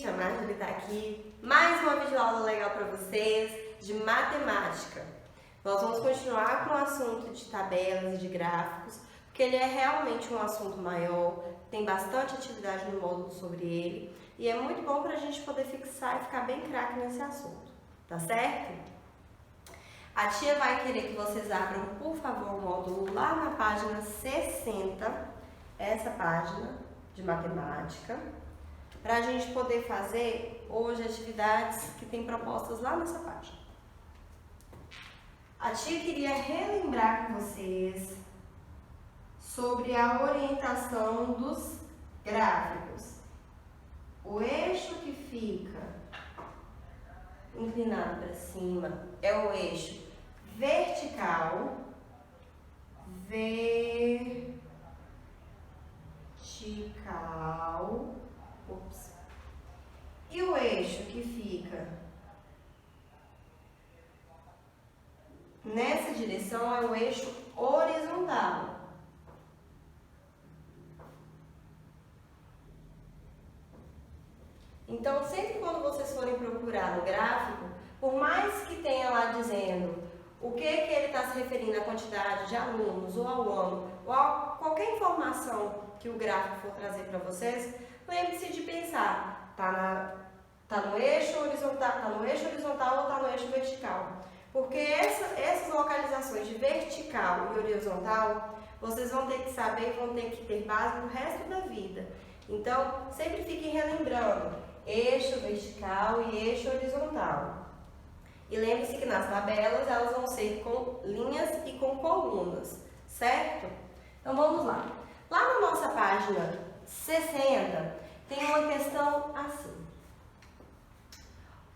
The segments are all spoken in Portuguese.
gente, a Marjorie está aqui. Mais uma videoaula legal para vocês de matemática. Nós vamos continuar com o assunto de tabelas e de gráficos, porque ele é realmente um assunto maior, tem bastante atividade no módulo sobre ele e é muito bom para a gente poder fixar e ficar bem craque nesse assunto, tá certo? A tia vai querer que vocês abram, por favor, o módulo lá na página 60, essa página de matemática, para a gente poder fazer hoje atividades que tem propostas lá nessa página. A tia queria relembrar com vocês sobre a orientação dos gráficos. O eixo que fica inclinado para cima é o eixo vertical, e o eixo que fica nessa direção é o eixo horizontal. Então, sempre quando vocês forem procurar no gráfico, por mais que tenha lá dizendo o que ele está se referindo à quantidade de alunos, ou ao ano, ou a qualquer informação que o gráfico for trazer para vocês, lembre-se de pensar, tá no eixo horizontal ou está no eixo vertical. Porque essas localizações de vertical e horizontal, vocês vão ter que saber e vão ter que ter base no resto da vida. Então, sempre fiquem relembrando, eixo vertical e eixo horizontal. E lembre-se que nas tabelas elas vão ser com linhas e com colunas, certo? Então vamos lá. Lá na nossa página 60 tem uma questão assim.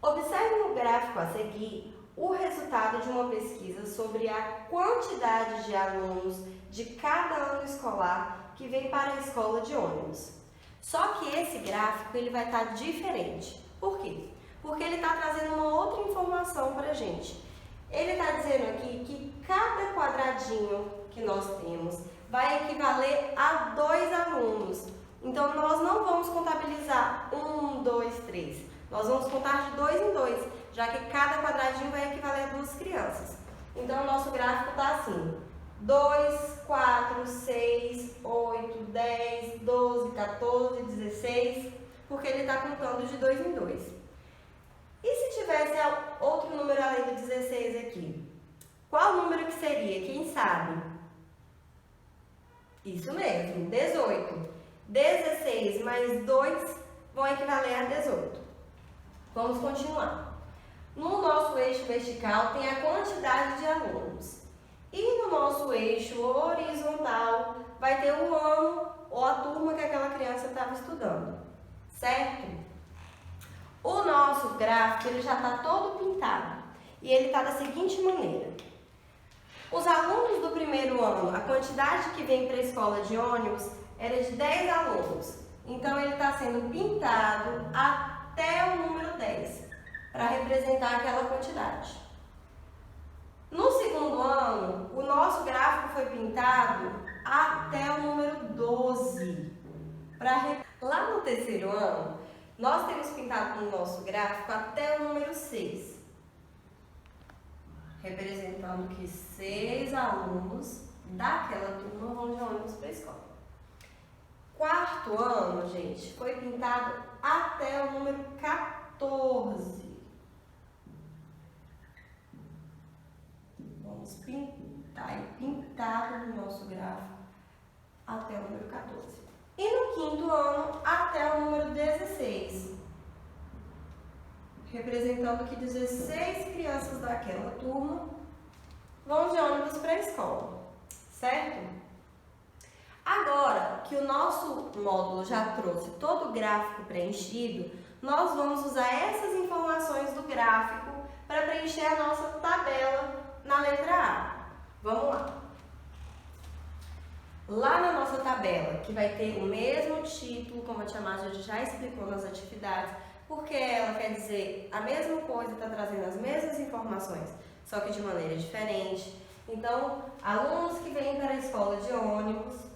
Observe no gráfico a seguir o resultado de uma pesquisa sobre a quantidade de alunos de cada ano escolar que vem para a escola de ônibus. Só que esse gráfico ele vai estar diferente. Por quê? Porque ele está trazendo uma outra informação para a gente. Ele está dizendo aqui que cada quadradinho que nós temos vai equivaler a 2 alunos. Então, nós não vamos contabilizar 1, 2, 3. Nós vamos contar de 2 em 2, já que cada quadradinho vai equivaler a 2 crianças. Então, o nosso gráfico está assim. 2, 4, 6, 8, 10, 12, 14, 16, porque ele está contando de 2 em 2. E se tivesse outro número além do 16 aqui? Qual número que seria? Quem sabe? Isso mesmo, 18. 16 mais 2 vão equivaler a 18. Vamos continuar. No nosso eixo vertical tem a quantidade de alunos. E no nosso eixo horizontal vai ter o ano ou a turma que aquela criança estava estudando, certo? O nosso gráfico ele já está todo pintado e ele está da seguinte maneira. Os alunos do primeiro ano, a quantidade que vem para a escola de ônibus era de 10 alunos. Então ele está sendo pintado até o número 10 para representar aquela quantidade. No segundo ano, o nosso gráfico foi pintado até o número 12. Lá no terceiro ano, nós temos pintado no nosso gráfico até o número 6, representando que 6 alunos daquela turma vão de ônibus para a escola. Quarto ano, gente, foi pintado até o número 14. Vamos pintar e pintado no nosso gráfico até o número 14. E no quinto ano, até o número 16, representando que 16 crianças daquela turma vão de ônibus para a escola, certo? Agora que o nosso módulo já trouxe todo o gráfico preenchido, nós vamos usar essas informações do gráfico para preencher a nossa tabela na letra A. Vamos lá. Lá na nossa tabela, que vai ter o mesmo título, como a tia Marjorie já explicou nas atividades, porque ela quer dizer a mesma coisa, está trazendo as mesmas informações, só que de maneira diferente. Então, alunos que vêm para a escola de ônibus,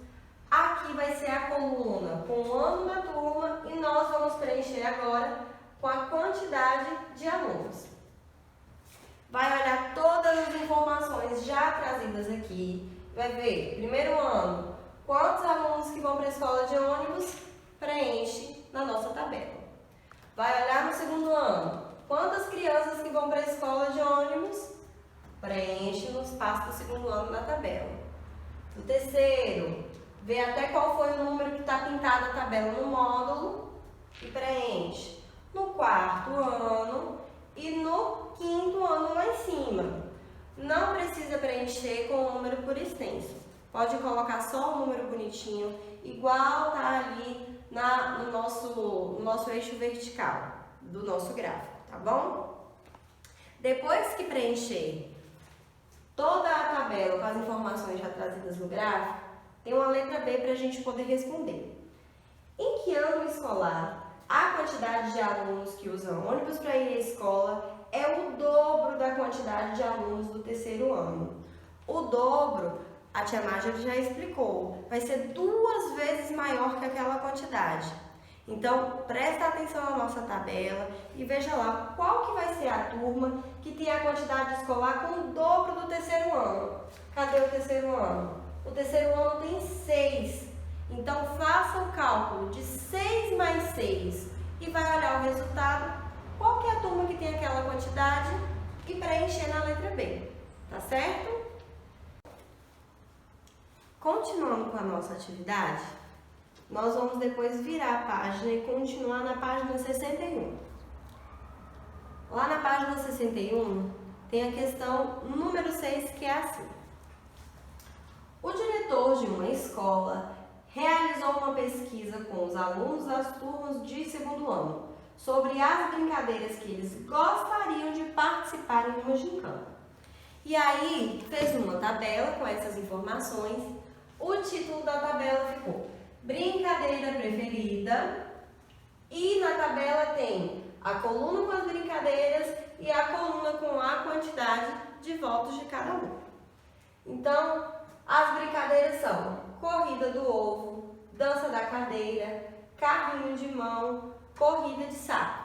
Aqui vai ser a coluna com o ano da turma e nós vamos preencher agora com a quantidade de alunos. Vai olhar todas as informações já trazidas aqui. Vai ver, primeiro ano, quantos alunos que vão para a escola de ônibus, preenche na nossa tabela. Vai olhar no segundo ano, quantas crianças que vão para a escola de ônibus, preenche no espaço do segundo ano na tabela. No terceiro, vê até qual foi o número que está pintado na tabela no módulo e preenche. No quarto ano e no quinto ano lá em cima. Não precisa preencher com o número por extenso. Pode colocar só o número bonitinho, igual tá ali no nosso eixo vertical do nosso gráfico, tá bom? Depois que preencher toda a tabela com as informações já trazidas no gráfico, tem uma letra B para a gente poder responder. Em que ano escolar a quantidade de alunos que usam ônibus para ir à escola é o dobro da quantidade de alunos do terceiro ano? O dobro, a tia Márcia já explicou, vai ser 2 vezes maior que aquela quantidade. Então, presta atenção na nossa tabela e veja lá qual que vai ser a turma que tem a quantidade escolar com o dobro do terceiro ano. Cadê o terceiro ano? O terceiro ano tem 6. Então, faça o cálculo de 6 mais 6 e vai olhar o resultado, qual que é a turma que tem aquela quantidade e preencher na letra B, tá certo? Continuando com a nossa atividade, nós vamos depois virar a página e continuar na página 61. Lá na página 61 tem a questão número 6, que é assim. O diretor de uma escola realizou uma pesquisa com os alunos das turmas de segundo ano sobre as brincadeiras que eles gostariam de participar em uma gincana. E aí, fez uma tabela com essas informações. O título da tabela ficou Brincadeira Preferida. E na tabela tem a coluna com as brincadeiras e a coluna com a quantidade de votos de cada um. Então, as brincadeiras são corrida do ovo, dança da cadeira, carrinho de mão, corrida de saco.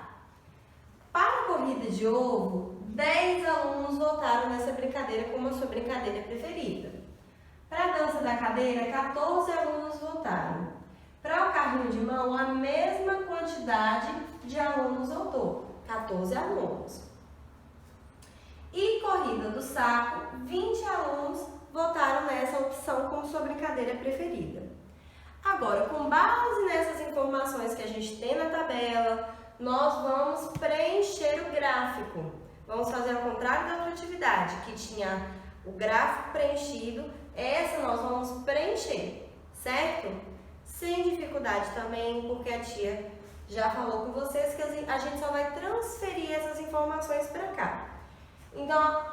Para a corrida de ovo, 10 alunos votaram nessa brincadeira como a sua brincadeira preferida. Para a dança da cadeira, 14 alunos votaram. Para o carrinho de mão, a mesma quantidade de alunos votou, 14 alunos. E corrida do saco, 20 alunos votaram nessa opção como sua brincadeira preferida. Agora, com base nessas informações que a gente tem na tabela, nós vamos preencher o gráfico. Vamos fazer ao contrário da outra atividade, que tinha o gráfico preenchido. Essa nós vamos preencher, certo? Sem dificuldade também, porque a tia já falou com vocês que a gente só vai transferir essas informações para cá. Então,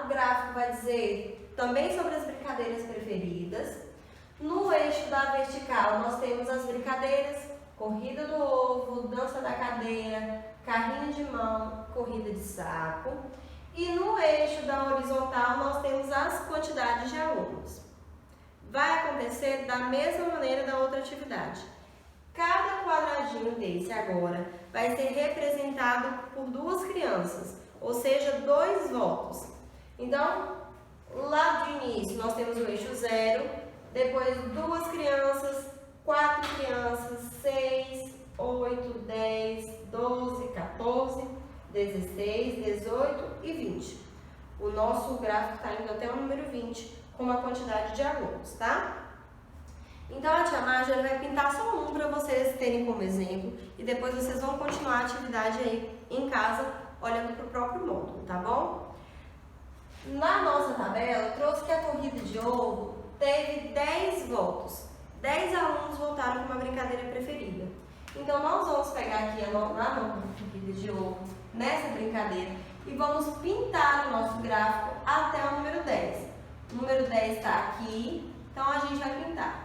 o gráfico vai dizer também sobre as brincadeiras preferidas. No eixo da vertical, nós temos as brincadeiras, corrida do ovo, dança da cadeira, carrinho de mão, corrida de saco. E no eixo da horizontal, nós temos as quantidades de alunos. Vai acontecer da mesma maneira da outra atividade. Cada quadradinho desse agora vai ser representado por 2 crianças, ou seja, 2 votos. Então, lá de início, nós temos o eixo 0, depois 2 crianças, 4 crianças, 6, 8, 10, 12, 14, 16, 18 e 20. O nosso gráfico está indo até o número 20, com uma quantidade de alunos, tá? Então, a tia Márcia vai pintar só um para vocês terem como exemplo e depois vocês vão continuar a atividade aí em casa, olhando para o próprio módulo, tá bom? Na nossa tabela, trouxe que a corrida de ovo teve 10 votos. 10 alunos votaram com uma brincadeira preferida. Então, nós vamos pegar aqui a nossa corrida de ovo nessa brincadeira e vamos pintar o nosso gráfico até o número 10. O número 10 está aqui, então a gente vai pintar.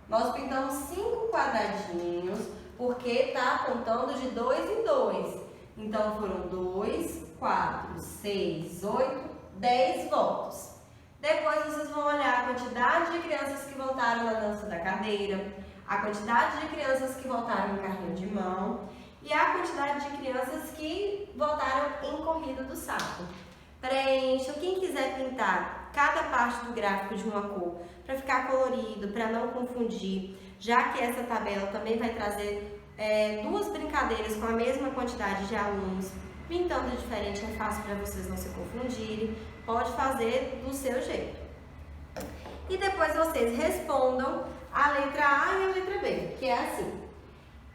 Nós pintamos 5 quadradinhos, porque está contando de 2 em 2. Então, foram 2, 4, 6, 8, 10 votos. Depois vocês vão olhar a quantidade de crianças que votaram na dança da cadeira, a quantidade de crianças que votaram no carrinho de mão e a quantidade de crianças que votaram em corrida do sapo. Preencham, quem quiser pintar cada parte do gráfico de uma cor para ficar colorido, para não confundir, já que essa tabela também vai trazer duas brincadeiras com a mesma quantidade de alunos, pintando diferente é fácil para vocês não se confundirem, pode fazer do seu jeito. E depois vocês respondam a letra A e a letra B, que é assim.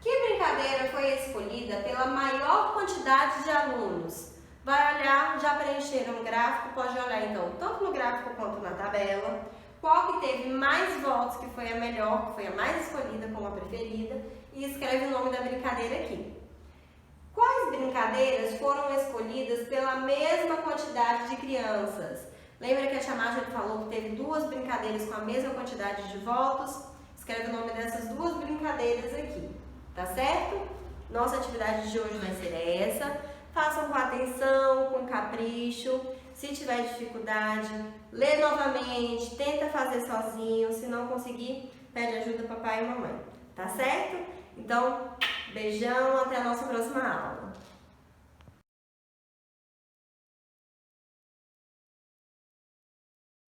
Que brincadeira foi escolhida pela maior quantidade de alunos? Vai olhar, já preencheram o gráfico, pode olhar então, tanto no gráfico quanto na tabela, qual que teve mais votos, que foi a melhor, que foi a mais escolhida como a preferida, e escreve o nome da brincadeira aqui. Quais brincadeiras foram escolhidas pela mesma quantidade de crianças? Lembra que a tia Marjorie falou que teve duas brincadeiras com a mesma quantidade de votos? Escreve o nome dessas duas brincadeiras aqui, tá certo? Nossa atividade de hoje vai ser essa. Façam com atenção, com capricho. Se tiver dificuldade, lê novamente, tenta fazer sozinho. Se não conseguir, pede ajuda papai e mamãe, tá certo? Então, beijão, até a nossa próxima aula.